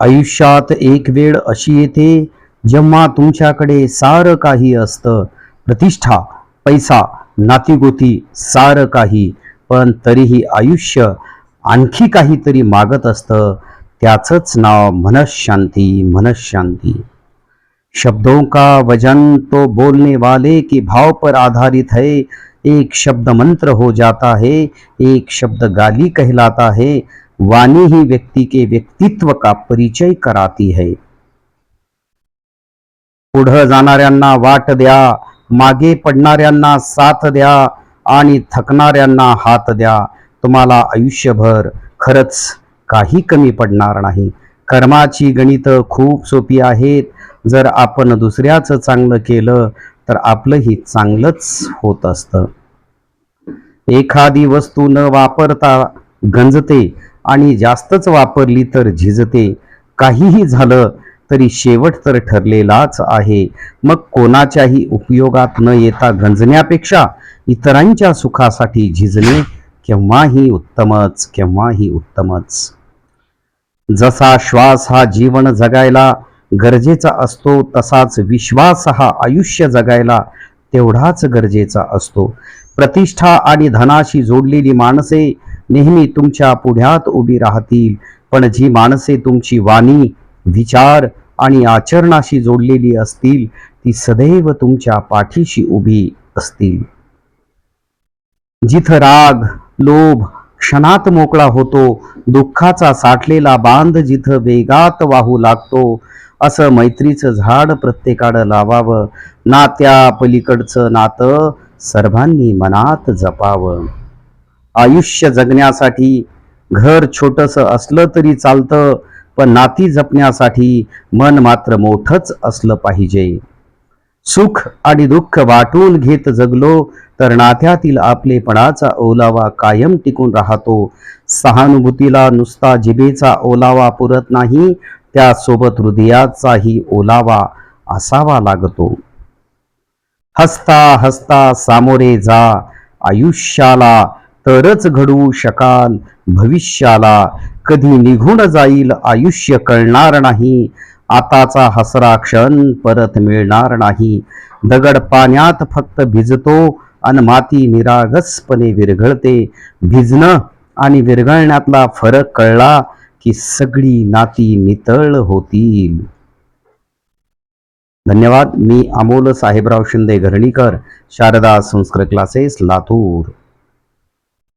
आयुष्यात एक वेळ अशी येते जेव्हा तुमच्याकडे सारं काही असतं, प्रतिष्ठा, पैसा, नातीगोती, सारं काही, पण तरीही आयुष्य आणखी काहीतरी मागत असतं. त्याचंच नाव मनःशांती. मनःशांती. शब्दों का वजन तो बोलने वाले के भाव पर आधारित है। एक शब्द मंत्र हो जाता है, एक शब्द गाली कहलाता है। वाणी ही व्यक्ति के व्यक्तित्व का परिचय कराती है। पुढे जाणाऱ्यांना वाट द्या, मागे पडणाऱ्यांना साथ द्या आणि थकणाऱ्यांना हात द्या. तुम्हाला आयुष्यभर खरंच काही कमी पडणार नाही. कर्माची गणितं खूप सोपी आहेत. जर आपण दुसऱ्याचं चांगलं केलं तर आपलंही चांगलंच होत असतं. एखादी वस्तू न वापरता गंजते आणि जास्तच वापरली तर झिजते. काहीही झालं तरी शेवट तर ठरलेलाच आहे. मग कोणाच्याही उपयोगात न येता गंजण्यापेक्षा इतरांच्या सुखासाठी झिजणे केव्हाही उत्तमच. केव्हाही उत्तमच. जसा श्वास हा जीवन जगायला गरजेचा असतो, तसाच विश्वास हा आयुष्य जगायला तेवढाच गरजेचा असतो. प्रतिष्ठा आणि धनाशी जोडलेली माणसे नेहमी तुमच्या पुढ्यात उभी राहतील, पण जी माणसे तुमची वाणी, विचार आणि आचरणाशी जोडलेली असतील ती सदैव तुमच्या पाठीशी उभी असतील. जिथं राग, लोभ क्षणात मोकळा होतो, दुःखाचा साठलेला बांध जिथं वेगात वाहू लागतो, असं मैत्रीचं झाड प्रत्येकानं लावावं. नात्या पलीकडचं नातं सर्वांनी मनात जपावं. आयुष्य जगण्यासाठी घर छोटंसं असलं तरी चालतं, पण नाती जपण्यासाठी मन मात्र मोठंच असलं पाहिजे. सुख आणि दुःख वाटून घेत जगलो तर नात्यातील आपलेपणाचा ओलावा कायम टिकून राहतो. सहानुभूतीला नुसता जिभेचा ओलावा पुरत नाही, त्यासोबत हृदयाचाही ओलावा असावा लागतो. हसता हसता सामोरे जा आयुष्याला, तरच घडवू शकाल भविष्याला. कधी निघून जाईल आयुष्य कळणार नाही, आताचा हसरा क्षण परत मिळणार नाही. दगड पाण्यात फक्त भिजतो आणि माती निरागसपणे विरघळते. भिजणं आणि विरघळण्यातला फरक कळला की सगळी नाती नितळ होतील. धन्यवाद. मी अमोल साहेबराव शिंदे घरणीकर, शारदा संस्कृत क्लासेस, लातूर.